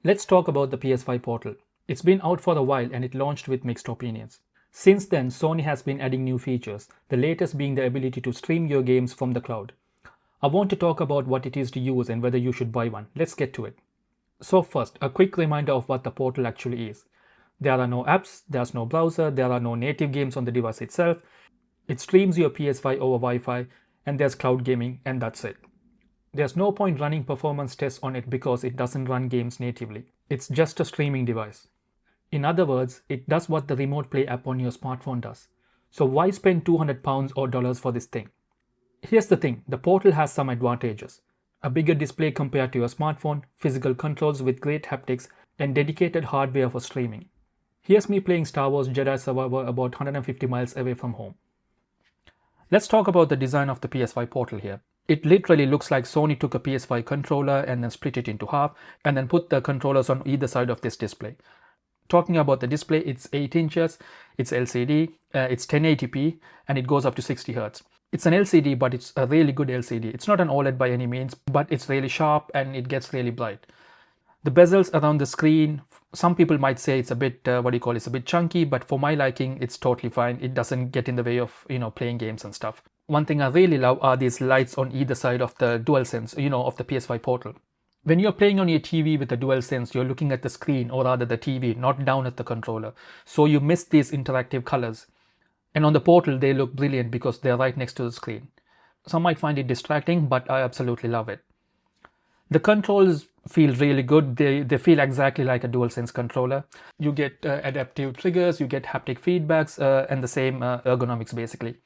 Let's talk about the PS5 Portal. It's been out for a while and it launched with mixed opinions. Since then, Sony has been adding new features, the latest being the ability to stream your games from the cloud. I want to talk about what it is to use and whether you should buy one. Let's get to it. So first, a quick reminder of what the Portal actually is. There are no apps, there's no browser, there are no native games on the device itself. It streams your PS5 over Wi-Fi and there's cloud gaming and that's it. There's no point running performance tests on it because it doesn't run games natively. It's just a streaming device. In other words, it does what the Remote Play app on your smartphone does. So why spend £200 or dollars for this thing? Here's the thing, the Portal has some advantages. A bigger display compared to your smartphone, physical controls with great haptics, and dedicated hardware for streaming. Here's me playing Star Wars Jedi Survivor about 150 miles away from home. Let's talk about the design of the PS5 Portal here. It literally looks like Sony took a PS5 controller and then split it into half and then put the controllers on either side of this display. Talking about the display, it's 8 inches, it's LCD, it's 1080p and it goes up to 60 Hz. It's an LCD, but it's a really good LCD. It's not an OLED by any means, but it's really sharp and it gets really bright. The bezels around the screen, some people might say it's a bit, it's a bit chunky, but for my liking, it's totally fine. It doesn't get in the way of, playing games and stuff. One thing I really love are these lights on either side of the DualSense, of the PS5 Portal. When you're playing on your TV with the DualSense, you're looking at the screen, or rather the TV, not down at the controller. So you miss these interactive colors. And on the Portal, they look brilliant because they're right next to the screen. Some might find it distracting, but I absolutely love it. The controls feel really good. They feel exactly like a DualSense controller. You get adaptive triggers, you get haptic feedbacks, and the same ergonomics basically.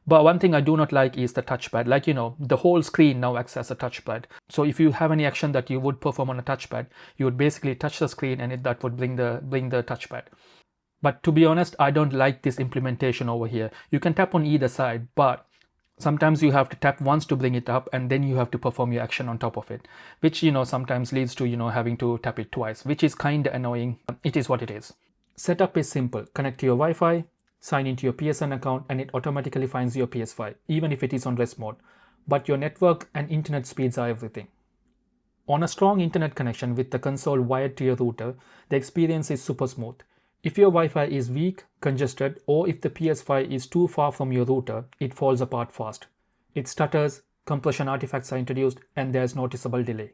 But one thing I do not like is the touchpad. Like, the whole screen now acts as a touchpad. So if you have any action that you would perform on a touchpad, you would basically touch the screen and that would bring the touchpad. But to be honest, I don't like this implementation over here. You can tap on either side, but sometimes you have to tap once to bring it up and then you have to perform your action on top of it, which, sometimes leads to, having to tap it twice, which is kind of annoying. It is what it is. Setup is simple. Connect to your Wi-Fi, sign into your PSN account and it automatically finds your PS5, even if it is on rest mode. But your network and internet speeds are everything. On a strong internet connection with the console wired to your router, the experience is super smooth. If your Wi-Fi is weak, congested, or if the PS5 is too far from your router, it falls apart fast. It stutters, compression artifacts are introduced, and there's noticeable delay.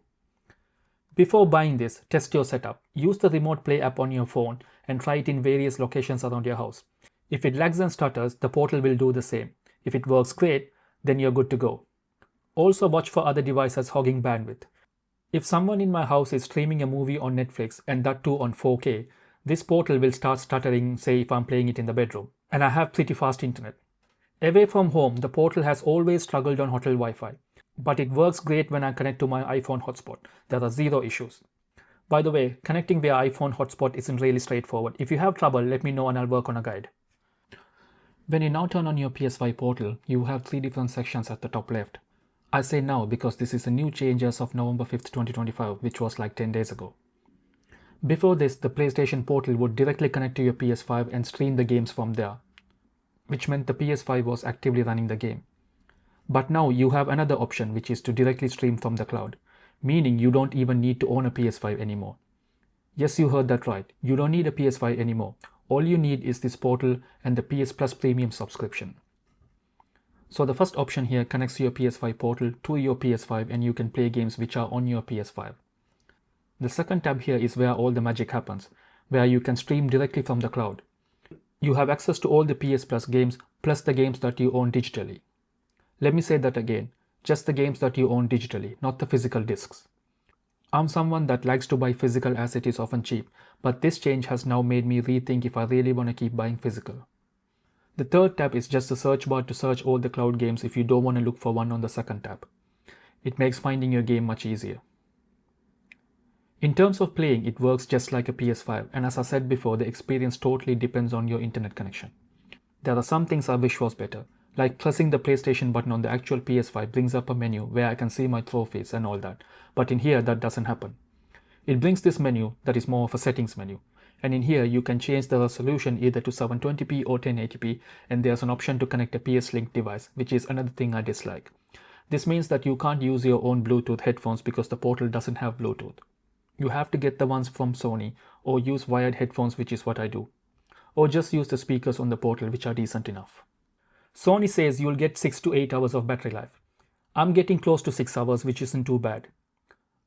Before buying this, test your setup. Use the Remote Play app on your phone and try it in various locations around your house. If it lags and stutters, the Portal will do the same. If it works great, then you're good to go. Also watch for other devices hogging bandwidth. If someone in my house is streaming a movie on Netflix and that too on 4K, this Portal will start stuttering, say if I'm playing it in the bedroom, and I have pretty fast internet. Away from home, the Portal has always struggled on hotel Wi-Fi, but it works great when I connect to my iPhone hotspot. There are zero issues. By the way, connecting via iPhone hotspot isn't really straightforward. If you have trouble, let me know and I'll work on a guide. When you now turn on your PS5 Portal, you have 3 different sections at the top left. I say now because this is a new change as of November 5th, 2025, which was like 10 days ago. Before this, the PlayStation Portal would directly connect to your PS5 and stream the games from there, which meant the PS5 was actively running the game. But now you have another option, which is to directly stream from the cloud, meaning you don't even need to own a PS5 anymore. Yes, you heard that right. You don't need a PS5 anymore. All you need is this Portal and the PS Plus Premium subscription. So the first option here connects your PS5 Portal to your PS5 and you can play games which are on your PS5. The second tab here is where all the magic happens, where you can stream directly from the cloud. You have access to all the PS Plus games, plus the games that you own digitally. Let me say that again, just the games that you own digitally, not the physical discs. I'm someone that likes to buy physical as it is often cheap, but this change has now made me rethink if I really want to keep buying physical. The third tab is just a search bar to search all the cloud games if you don't want to look for one on the second tab. It makes finding your game much easier. In terms of playing, it works just like a PS5, and as I said before, the experience totally depends on your internet connection. There are some things I wish was better, like pressing the PlayStation button on the actual PS5 brings up a menu where I can see my trophies and all that, but in here that doesn't happen. It brings this menu that is more of a settings menu, and in here you can change the resolution either to 720p or 1080p, and there's an option to connect a PS Link device, which is another thing I dislike. This means that you can't use your own Bluetooth headphones because the Portal doesn't have Bluetooth. You have to get the ones from Sony or use wired headphones, which is what I do. Or just use the speakers on the Portal, which are decent enough. Sony says you'll get 6 to 8 hours of battery life. I'm getting close to 6 hours, which isn't too bad.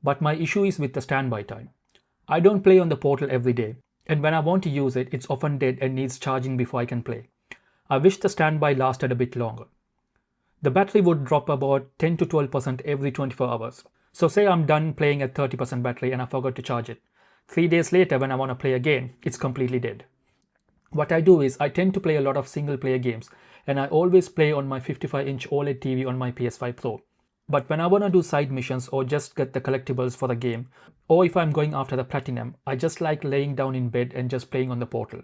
But my issue is with the standby time. I don't play on the Portal every day, and when I want to use it, it's often dead and needs charging before I can play. I wish the standby lasted a bit longer. The battery would drop about 10 to 12% every 24 hours. So say I'm done playing at 30% battery and I forgot to charge it. 3 days later when I want to play again, it's completely dead. What I do is I tend to play a lot of single player games, and I always play on my 55-inch OLED TV on my PS5 Pro. But when I want to do side missions or just get the collectibles for the game, or if I'm going after the platinum, I just like laying down in bed and just playing on the Portal.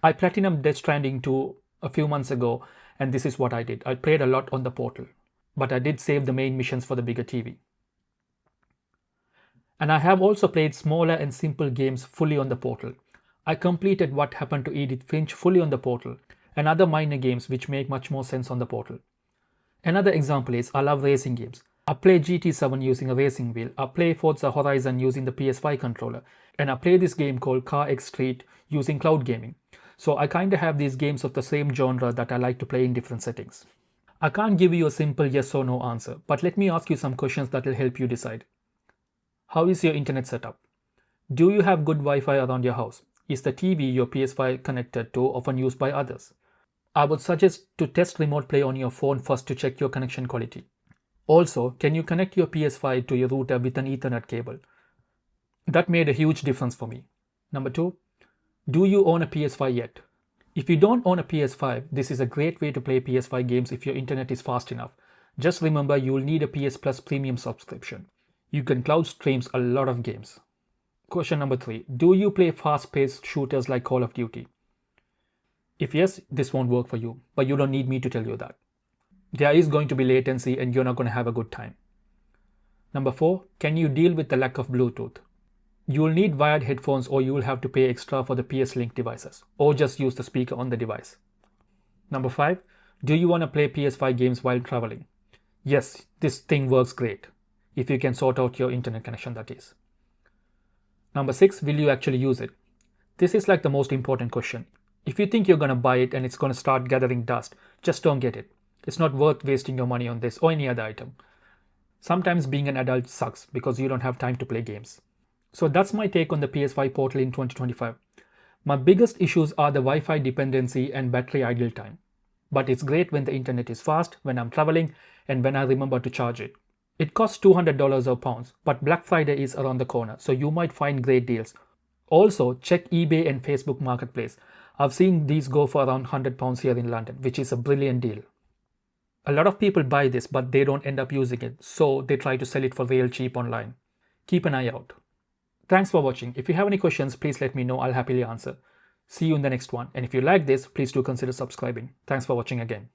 I platinumed Death Stranding 2 a few months ago, and this is what I did. I played a lot on the Portal, but I did save the main missions for the bigger TV. And I have also played smaller and simple games fully on the Portal. I completed What Happened to Edith Finch fully on the Portal, and other minor games which make much more sense on the Portal. Another example is I love racing games. I play GT7 using a racing wheel, I play Forza Horizon using the PS5 controller, and I play this game called Car X Street using cloud gaming. So I kinda have these games of the same genre that I like to play in different settings. I can't give you a simple yes or no answer, but let me ask you some questions that will help you decide. How is your internet setup? Do you have good Wi-Fi around your house? Is the TV your PS5 connected to often used by others? I would suggest to test remote play on your phone first to check your connection quality. Also, can you connect your PS5 to your router with an Ethernet cable? That made a huge difference for me. Number 2, do you own a PS5 yet? If you don't own a PS5, this is a great way to play PS5 games if your internet is fast enough. Just remember you will need a PS Plus premium subscription. You can cloud stream a lot of games. Question number 3, do you play fast-paced shooters like Call of Duty? If yes, this won't work for you, but you don't need me to tell you that. There is going to be latency and you're not going to have a good time. Number 4, can you deal with the lack of Bluetooth? You will need wired headphones or you will have to pay extra for the PS Link devices, or just use the speaker on the device. Number 5, do you want to play PS5 games while traveling? Yes, this thing works great, if you can sort out your internet connection, that is. Number 6, will you actually use it? This is like the most important question. If you think you're going to buy it and it's going to start gathering dust, just don't get it. It's not worth wasting your money on this or any other item. Sometimes being an adult sucks because you don't have time to play games. So that's my take on the PS5 Portal in 2025. My biggest issues are the Wi-Fi dependency and battery idle time. But it's great when the internet is fast, when I'm traveling, and when I remember to charge it. It costs $200 or pounds, but Black Friday is around the corner, so you might find great deals. Also, check eBay and Facebook Marketplace. I've seen these go for around £100 here in London, which is a brilliant deal. A lot of people buy this, but they don't end up using it, so they try to sell it for real cheap online. Keep an eye out. Thanks for watching. If you have any questions, please let me know. I'll happily answer. See you in the next one. And if you like this, please do consider subscribing. Thanks for watching again.